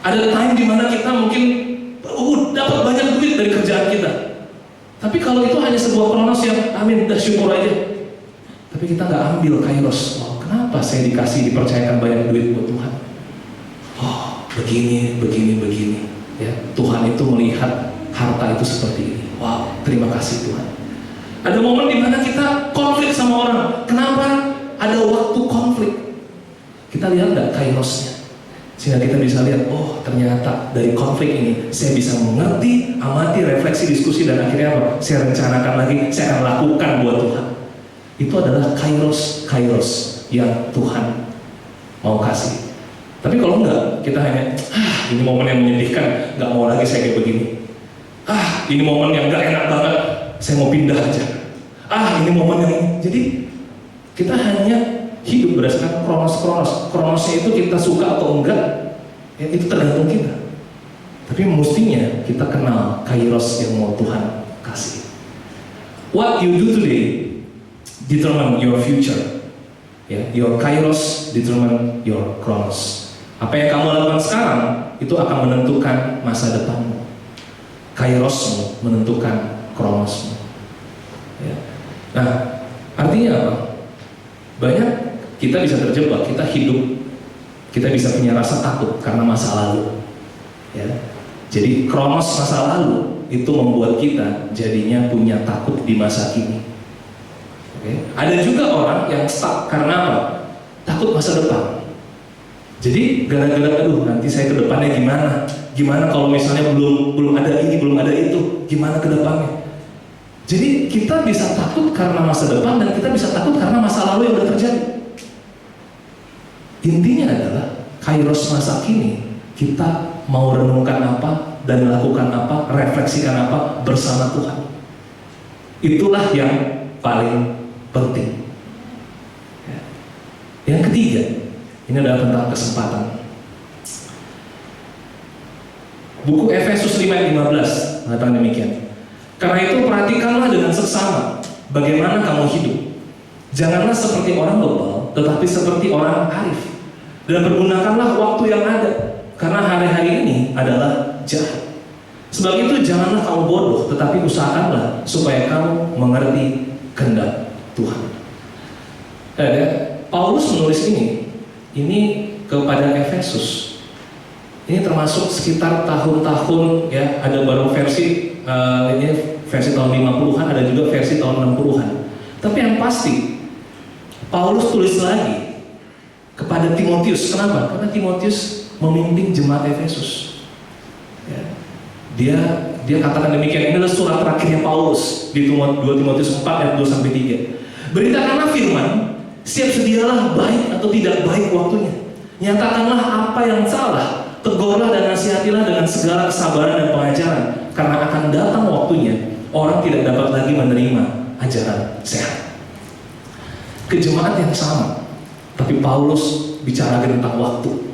Speaker 1: Ada time di mana kita mungkin dapat banyak duit dari kerjaan kita, tapi kalau itu hanya sebuah kronos yang amin, udah syukur aja. Tapi kita nggak ambil kairos. Oh, kenapa saya dipercayakan banyak duit buat Tuhan? Oh, begini. Ya, Tuhan itu melihat harta itu seperti ini. Wow, terima kasih Tuhan. Ada momen di mana kita konflik sama orang. Kenapa ada waktu konflik? Kita lihat nggak kairosnya? Sehingga kita bisa lihat, oh ternyata dari konflik ini saya bisa mengerti, amati, refleksi, diskusi, dan akhirnya apa? Saya rencanakan lagi, saya akan lakukan buat Tuhan. Itu adalah kairos yang Tuhan mau kasih. Tapi kalau enggak, kita hanya ini momen yang menyedihkan, nggak mau lagi saya kayak begini. Ini momen yang nggak enak banget, saya mau pindah aja. Ini momen yang jadi kita hanya hidup berdasarkan kronosnya itu kita suka atau enggak, ya itu tergantung kita. Tapi mestinya kita kenal kairos yang mau Tuhan kasih. What you do today determine your future. Your kairos determine your kronos. Apa yang kamu lakukan sekarang itu akan menentukan masa depanmu. Kairosmu menentukan kronosmu. Nah, artinya apa? Banyak kita bisa terjebak, kita hidup, kita bisa punya rasa takut karena masa lalu. Jadi kronos masa lalu itu membuat kita jadinya punya takut di masa kini. Ada juga orang yang stuck karena apa? Takut masa depan. Jadi gara-gara nanti saya ke depannya gimana? Gimana kalau misalnya belum ada ini, belum ada itu, gimana ke depannya? Jadi kita bisa takut karena masa depan dan kita bisa takut karena masa lalu yang udah terjadi. Intinya adalah kairos masa kini, kita mau renungkan apa dan lakukan apa, refleksikan apa bersama Tuhan. Itulah yang paling penting. Yang ketiga, ini adalah tentang kesempatan. Buku Efesus 5 ayat 15 mengatakan demikian. Karena itu perhatikanlah dengan seksama bagaimana kamu hidup. Janganlah seperti orang bebal, tetapi seperti orang arif. Dan pergunakanlah waktu yang ada, karena hari-hari ini adalah jahat. Sebab itu janganlah kamu bodoh, tetapi usahakanlah supaya kamu mengerti kehendak Tuhan. Paulus menulis ini kepada Efesus. Ini termasuk sekitar tahun-tahun, ya, ada baru versi ini versi tahun 50-an, ada juga versi tahun 60-an. Tapi yang pasti Paulus tulis lagi kepada Timotius. Kenapa? Karena Timotius memimpin jemaat Efesus. Dia katakan demikian. Ini adalah surat terakhirnya Paulus di 2 Timotius 4 ayat 2-3. Beritakanlah firman, siap sedialah baik atau tidak baik waktunya. Nyatakanlah apa yang salah, tegurlah dan nasihatilah dengan segala kesabaran dan pengajaran, karena akan datang waktunya orang tidak dapat lagi menerima ajaran sehat. Ke jemaat yang sama, tapi Paulus bicara tentang waktu.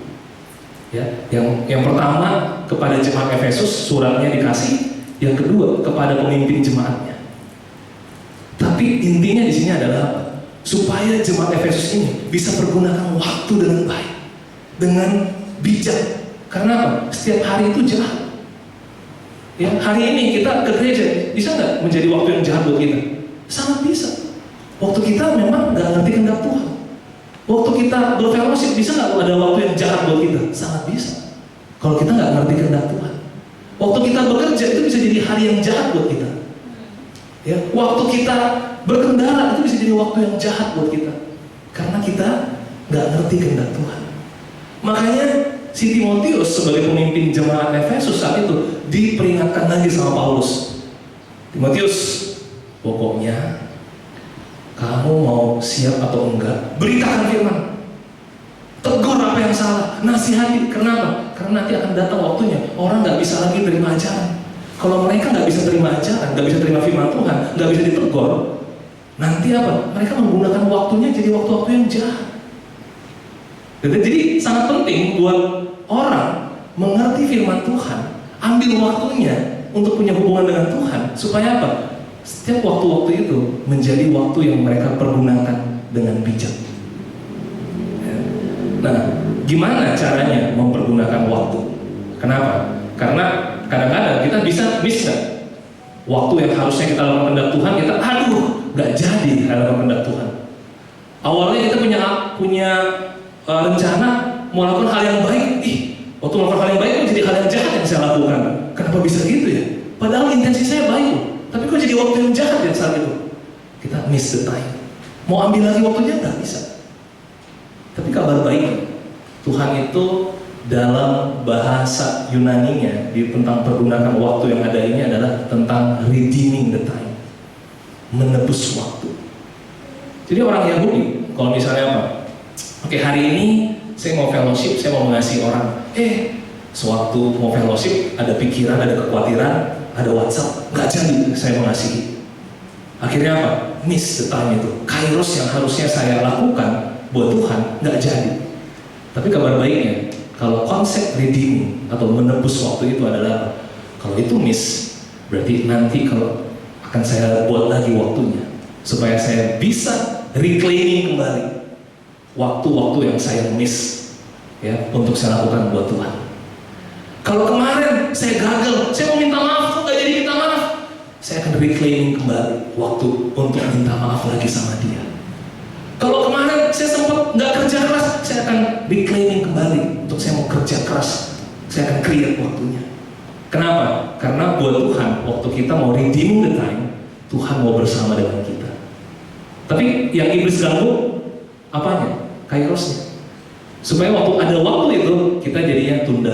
Speaker 1: Yang pertama kepada jemaat Efesus suratnya dikasih, yang kedua kepada pemimpin jemaatnya. Tapi intinya di sini adalah apa? Supaya jemaat Efesus ini bisa pergunakan waktu dengan baik, dengan bijak. Karena apa? Setiap hari itu jahat. Hari ini kita ke gereja, bisa nggak menjadi waktu yang jahat buat kita? Sangat bisa. Waktu kita memang nggak ngerti kehendak Tuhan. Waktu kita berfellowship, bisa nggak ada waktu yang jahat buat kita? Sangat bisa. Kalau kita nggak ngerti kehendak Tuhan. Waktu kita bekerja itu bisa jadi hari yang jahat buat kita. Waktu kita berkendara itu bisa jadi waktu yang jahat buat kita. Karena kita nggak ngerti kehendak Tuhan. Makanya si Timotius sebagai pemimpin jemaat Efesus saat itu diperingatkan lagi sama Paulus. Timotius, pokoknya kamu mau siap atau enggak, beritakan firman, tegur apa yang salah, nasihati. Kenapa? Karena nanti akan datang waktunya orang nggak bisa lagi terima ajaran. Kalau mereka nggak bisa terima ajaran, nggak bisa terima firman Tuhan, nggak bisa ditegur, nanti apa? Mereka menggunakan waktunya jadi waktu-waktu yang jahat. Jadi sangat penting buat orang mengerti firman Tuhan, ambil waktunya untuk punya hubungan dengan Tuhan, supaya apa? Setiap waktu-waktu itu menjadi waktu yang mereka pergunakan dengan bijak. Nah, gimana caranya mempergunakan waktu? Kenapa? Karena kadang-kadang kita bisa miss gak? Waktu yang harusnya kita lakukan kehendak Tuhan, kita gak jadi lakukan kehendak Tuhan. Awalnya kita punya rencana mau lakukan hal yang baik, waktu melakukan hal yang baik kok jadi hal yang jahat yang saya lakukan. Kenapa bisa gitu ya? Padahal intensi saya baik, tapi kok jadi waktu yang jahat ya saat itu? Kita miss the time. Mau ambil lagi waktunya nggak bisa. Tapi kabar baik, Tuhan itu dalam bahasa Yunaninya tentang pergunakan waktu yang ada ini adalah tentang redeeming the time, menebus waktu. Jadi orang Yahudi, kalau misalnya apa? Oke, hari ini saya mau fellowship, saya mau mengasihi orang. Sewaktu mau fellowship, ada pikiran, ada kekhawatiran, ada WhatsApp, nggak jadi saya mengasihi. Akhirnya apa? Miss the time itu. Kairos yang harusnya saya lakukan buat Tuhan, nggak jadi. Tapi kabar baiknya, kalau konsep redeeming atau menebus waktu itu adalah, kalau itu miss, berarti nanti kalau akan saya buat lagi waktunya, supaya saya bisa reclaiming kembali waktu-waktu yang saya miss, ya, untuk saya lakukan buat Tuhan. Kalau kemarin saya gagal, saya mau minta maaf, kok nggak jadi minta maaf, saya akan reclaiming kembali waktu untuk minta maaf lagi sama Dia. Kalau kemarin saya sempat nggak kerja keras, saya akan reclaiming kembali untuk saya mau kerja keras, saya akan create waktunya. Kenapa? Karena buat Tuhan, waktu kita mau redeeming the time, Tuhan mau bersama dengan kita. Tapi yang iblis ganggu apanya? Kairosnya. Supaya waktu ada waktu itu kita jadinya tunda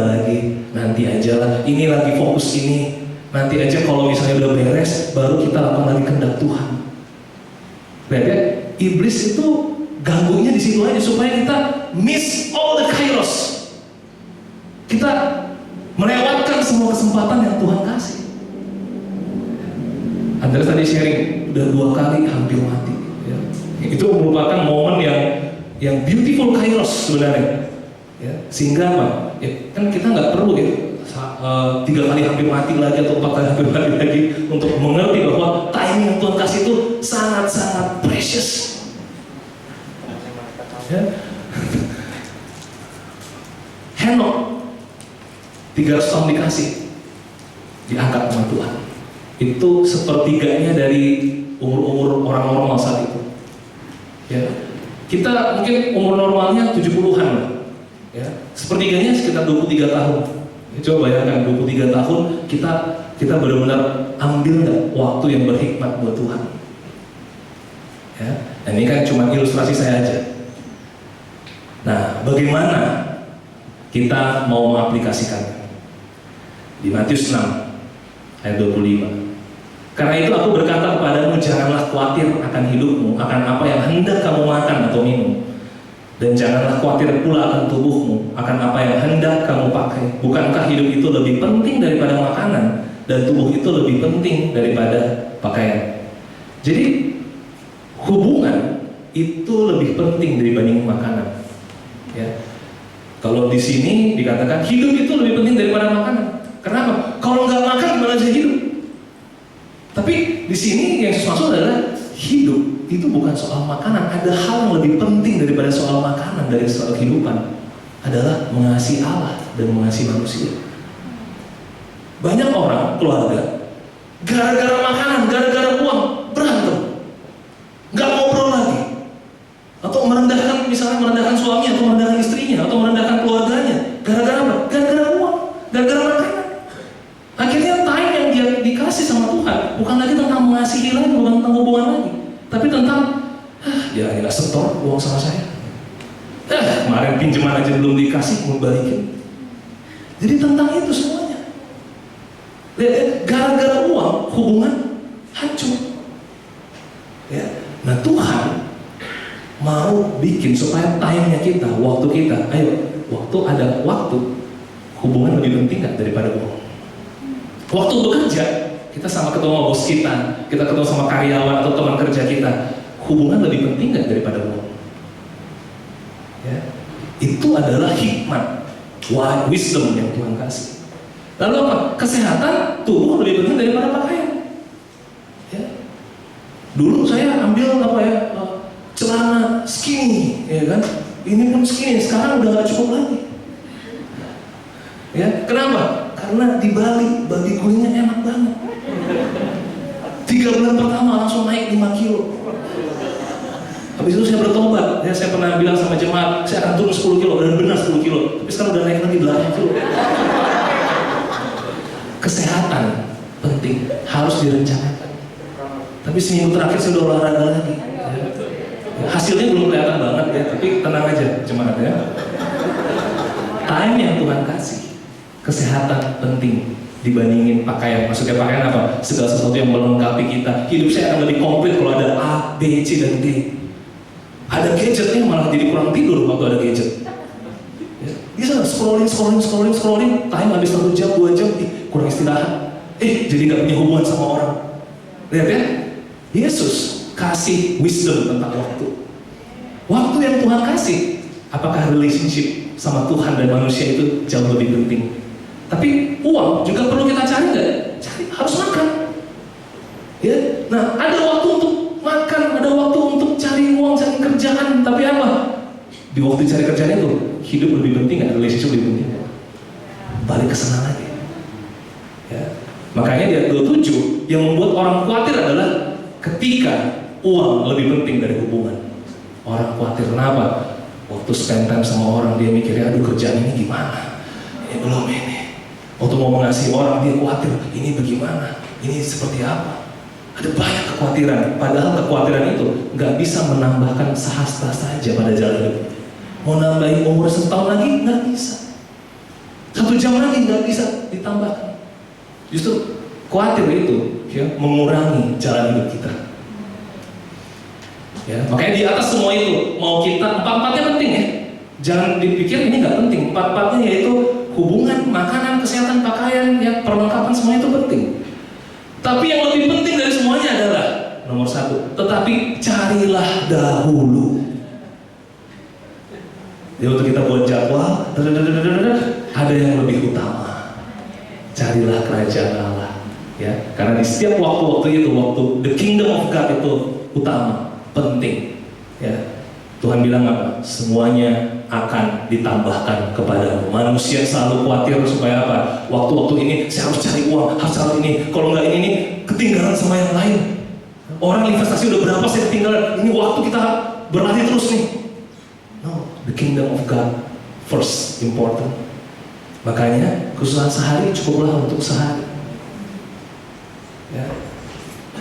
Speaker 1: lagi, nanti aja lah, ini lagi fokus ini, nanti aja kalau misalnya udah beres baru kita lakukan lagi kehendak Tuhan. Berarti iblis itu ganggunya di situ aja supaya kita miss all the kairos. Kita melewatkan semua kesempatan yang Tuhan kasih. Andreas tadi sharing udah 2 kali hampir mati, ya. Itu merupakan momen yang beautiful kairos sebenarnya, ya. Sehingga apa? Ya, kan kita nggak perlu ya 3 kali hampir mati lagi atau 4 kali hampir mati lagi untuk mengerti bahwa timing yang Tuhan kasih itu sangat-sangat precious, ya. Henok 300 tahun dikasih, diangkat sama Tuhan. Itu sepertiganya dari umur orang normal saat itu, ya. Kita mungkin umur normalnya 70-an lah, ya. Sepertiganya sekitar 23 tahun. Coba bayangkan 23 tahun kita benar-benar ambil nggak waktu yang berhikmat buat Tuhan, ya. Dan ini kan cuma ilustrasi saya aja. Nah, bagaimana kita mau mengaplikasikannya? Di Matius 6 ayat 25. Karena itu aku berkata kepadamu, janganlah khawatir akan hidupmu, akan apa yang hendak kamu makan atau minum. Dan janganlah khawatir pula akan tubuhmu, akan apa yang hendak kamu pakai. Bukankah hidup itu lebih penting daripada makanan, dan tubuh itu lebih penting daripada pakaian? Jadi hubungan itu lebih penting dibanding makanan, ya. Kalau di sini dikatakan hidup itu lebih penting daripada makanan. Kenapa? Kalau nggak makan gimana aja hidup? Tapi di sini yang maksud adalah hidup itu bukan soal makanan. Ada hal yang lebih penting daripada soal makanan, dari soal kehidupan, adalah mengasihi Allah dan mengasihi manusia. Banyak orang, keluarga, gara-gara makanan, gara-gara uang, berantem, nggak ngobrol lagi, atau misalnya merendahkan suami atau merendahkan istrinya atau merendahkan keluarganya. Gara-gara apa? Gara-gara uang, gara-gara makanan. Akhirnya time yang dia dikasih sama Tuhan bukan lagi tentang mengasihi lagi, bukan tentang hubungan lagi, tapi tentang ya nggak setor uang sama saya. Kemarin pinjaman aja belum dikasih, mau balikin. Jadi tentang itu semuanya. Gara-gara uang hubungan hancur. Ya. Nah, Tuhan mau bikin supaya time-nya kita, waktu kita, waktu hubungan lebih penting nggak daripada uang? Waktu bekerja, Kita sama ketemu sama bos kita ketemu sama karyawan atau teman kerja kita, hubungan lebih penting nggak daripada uang? Ya. Itu adalah hikmat, wisdom yang Tuhan kasih. Lalu apa? Kesehatan tubuh lebih penting daripada pakaian. Ya. Dulu saya ambil celana skinny, ya kan? Ini pun skinny, sekarang udah nggak cukup lagi. Ya, kenapa? Karena di Bali babi gulinya enak banget. 3 bulan pertama langsung naik 5 kilo. Habis itu saya bertobat. Ya, saya pernah bilang sama jemaat, saya akan turun 10 kilo, dan benar 10 kilo. Tapi sekarang udah naik lagi 8 kilo. Kesehatan penting, harus direncanakan. Tapi seminggu terakhir saya udah olahraga lagi. Ya, hasilnya belum kelihatan banget ya, tapi tenang aja jemaat ya. Time yang Tuhan kasih, kesehatan penting dibandingin pakaian. Maksudnya pakaian apa? Segala sesuatu yang melengkapi kita. Hidup saya akan lebih komplit kalau ada A, B, C, dan D. Ada gadgetnya malah jadi kurang tidur waktu ada gadget. Ya, bisa scrolling, time habis 1 jam, 2 jam, kurang istirahat. Jadi gak punya hubungan sama orang. Lihat ya, Yesus kasih wisdom tentang waktu. Waktu yang Tuhan kasih, apakah relationship sama Tuhan dan manusia itu jauh lebih penting? Tapi uang juga perlu kita cari nggak? Cari, harus makan. Ya, nah ada waktu untuk makan, ada waktu untuk cari uang, cari kerjaan. Tapi apa? Di waktu cari kerjaan itu, hidup lebih penting nggak? Relationship lebih penting nggak? Balik ke sana lagi. Ya. Makanya di ayat 27 yang membuat orang khawatir adalah ketika uang lebih penting dari hubungan. Orang khawatir kenapa? Waktu spend time sama orang dia mikirnya, aduh kerjaan ini gimana? Ini belum ini. Waktu mau mengasihi orang dia khawatir, ini bagaimana? Ini seperti apa? Ada banyak kekhawatiran. Padahal kekhawatiran itu nggak bisa menambahkan sehasta saja pada jalan hidup. Mau nambahin umur 1 tahun lagi nggak bisa. 1 jam lagi nggak bisa ditambahkan. Justru khawatir itu ya, mengurangi jalan hidup kita. Ya, makanya di atas semua itu mau kita 4-4-nya penting ya. Jangan dipikir ini nggak penting. 4-4-nya yaitu hubungan, makanan, kesehatan, pakaian, ya perlengkapan semua itu penting. Tapi yang lebih penting dari semuanya adalah nomor 1. Tetapi carilah dahulu. Jadi waktu kita buat jadwal, ada yang lebih utama. Carilah kerajaan Allah. Ya, karena di setiap waktu-waktu itu, waktu the kingdom of God itu utama, penting. Ya, Tuhan bilang apa? Semuanya akan ditambahkan kepadamu. Manusia selalu khawatir supaya apa? Waktu-waktu ini saya harus cari uang, harus cari ini. Kalau nggak ini ketinggalan sama yang lain. Orang investasi udah berapa saya ketinggalan. Ini waktu kita berlari terus nih. No, the kingdom of God first important. Makanya kesusahan sehari cukuplah untuk sehari. Ya.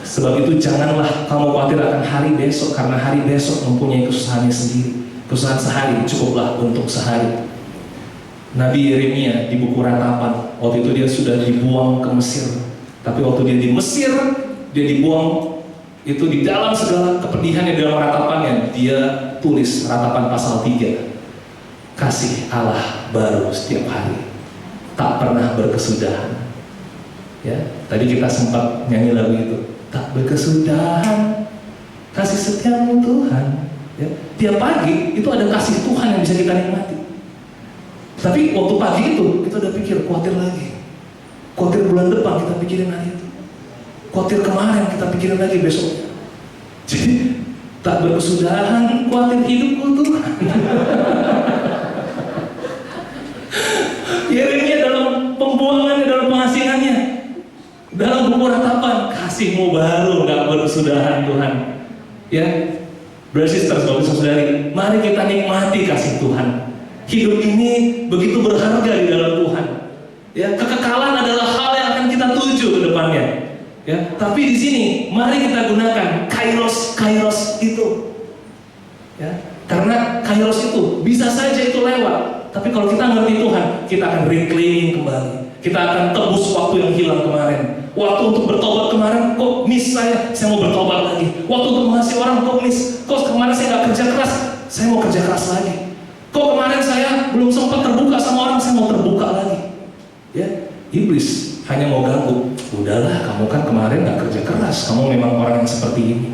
Speaker 1: Sebab itu janganlah kamu khawatir akan hari besok, karena hari besok mempunyai kesusahannya sendiri. Kesusahan sehari cukuplah untuk sehari. Nabi Yeremia di buku Ratapan, waktu itu dia sudah dibuang ke Mesir. Tapi waktu dia di Mesir, dia dibuang itu di dalam segala kepedihannya, di dalam ratapannya, dia tulis Ratapan pasal 3. Kasih Allah baru setiap hari, tak pernah berkesudahan. Ya, tadi kita sempat nyanyi lagu itu. Tak berkesudahan kasih setiamu Tuhan. Ya, tiap pagi itu ada kasih Tuhan yang bisa kita nikmati. Tapi waktu pagi itu kita udah pikir khawatir lagi. Khawatir bulan depan kita pikirin lagi itu. Khawatir kemarin kita pikirin lagi besoknya. Jadi tak berkesudahan khawatir hidupku Tuhan. Yeremia dalam pembuangannya, dalam pengasingannya, dalam buku Ratapan, kasihmu baru nggak berkesudahan Tuhan. Ya, brothers sisters, saudari, mari kita nikmati kasih Tuhan. Hidup ini begitu berharga di dalam Tuhan. Ya, kekekalan adalah hal yang akan kita tuju ke depannya. Ya, tapi di sini mari kita gunakan kairos itu. Ya, karena kairos itu bisa saja itu lewat. Tapi kalau kita ngerti Tuhan, kita akan reclaiming kembali. Kita akan tebus waktu yang hilang kemarin. Waktu untuk bertobat kemarin, kok miss saya mau bertobat lagi. Waktu untuk mengasihi orang, kok miss. Kok kemarin saya nggak kerja keras, saya mau kerja keras lagi. Kok kemarin saya belum sempat terbuka sama orang, saya mau terbuka lagi. Ya, iblis hanya mau ganggu. Udahlah, kamu kan kemarin nggak kerja keras, kamu memang orang yang seperti ini.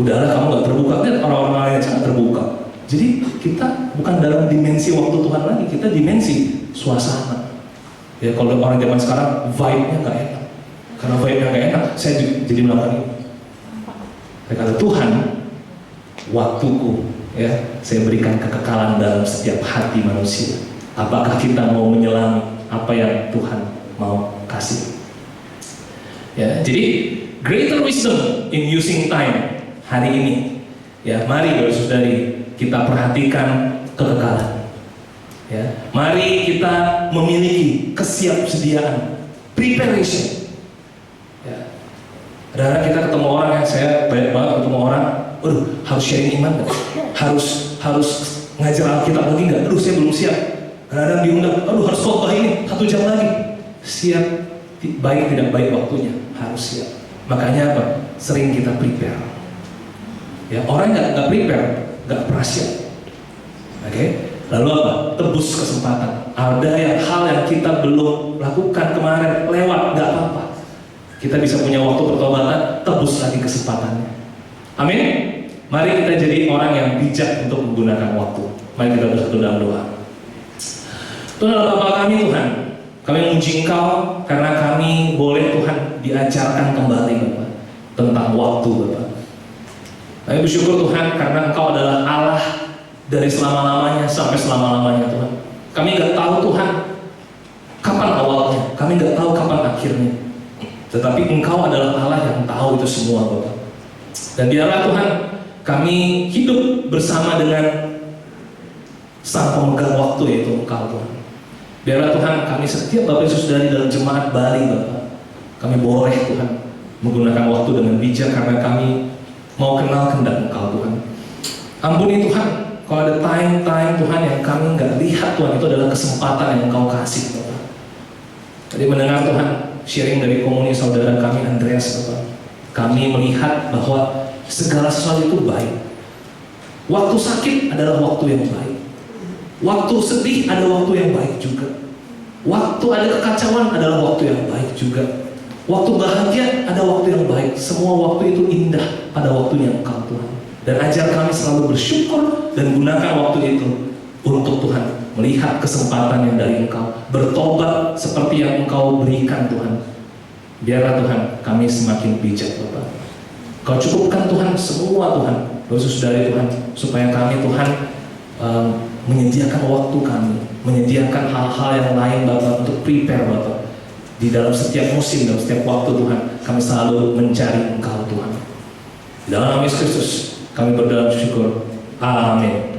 Speaker 1: Udahlah, kamu nggak terbuka, lihat orang-orang lain yang sangat terbuka. Jadi kita bukan dalam dimensi waktu Tuhan lagi, kita dimensi suasana. Ya kalau orang zaman sekarang vibe-nya nggak enak, karena vibe-nya nggak enak, saya jadi melakukan ini. Saya kata Tuhan, waktuku, ya saya berikan kekekalan dalam setiap hati manusia. Apakah kita mau menyelami apa yang Tuhan mau kasih? Ya, jadi greater wisdom in using time hari ini. Ya, mari saudari kita perhatikan kekekalan. Ya, mari kita memiliki kesiapsediaan, preparation. Ya, kadang-kadang kita ketemu orang yang saya banyak banget ketemu orang, harus sharing iman nggak? Harus ngajar Alkitab lagi nggak? Saya belum siap. Kadang-kadang diundang, harus khotbah ini 1 jam lagi. Siap, baik tidak baik waktunya, harus siap. Makanya apa? Sering kita prepare. Ya, orang nggak prepare, nggak pernah siap. Oke? Lalu apa? Tebus kesempatan. Ada hal yang kita belum lakukan kemarin, lewat, nggak apa-apa. Kita bisa punya waktu pertobatan, tebus lagi kesempatannya. Amin? Mari kita jadi orang yang bijak untuk menggunakan waktu. Mari kita bersatu dalam doa. Tuhan Bapa kami, Tuhan, kami memuji Engkau karena kami boleh Tuhan diajarkan kembali Bapak tentang waktu Bapak. Kami bersyukur Tuhan karena Engkau adalah Allah dari selama-lamanya sampai selama-lamanya Tuhan. Kami nggak tahu Tuhan kapan awalnya, kami nggak tahu kapan akhirnya. Tetapi Engkau adalah Allah yang tahu itu semua Bapak. Dan biarlah Tuhan kami hidup bersama dengan Sang Pemegang waktu yaitu Engkau Tuhan. Biarlah Tuhan kami setiap Bapak Yesus dari dalam jemaat Bali Bapak, kami boleh Tuhan menggunakan waktu dengan bijak karena kami mau kenal kehendak Engkau Tuhan. Ampuni Tuhan kalau ada time Tuhan yang kami nggak lihat Tuhan, itu adalah kesempatan yang Engkau kasih Bapak. Tadi mendengar Tuhan sharing dari komunitas saudara kami Andreas Bapak, kami melihat bahwa segala sesuatu itu baik. Waktu sakit adalah waktu yang baik. Waktu sedih ada waktu yang baik juga. Waktu ada kekacauan adalah waktu yang baik juga. Waktu bahagia ada waktu yang baik. Semua waktu itu indah pada waktunya Engkau Tuhan. Dan ajar kami selalu bersyukur dan gunakan waktu itu untuk Tuhan melihat kesempatan yang dari Engkau, bertobat seperti yang Engkau berikan Tuhan. Biarlah Tuhan kami semakin bijak Bapak. Kau cukupkan Tuhan semua Tuhan, khusus dari Tuhan, supaya kami Tuhan menyediakan waktu kami, menyediakan hal-hal yang lain Bapak untuk prepare Bapak. Di dalam setiap musim, dalam setiap waktu Tuhan, kami selalu mencari Engkau Tuhan. Di dalam nama Yesus Kristus, kami berdoa syukur. Amin.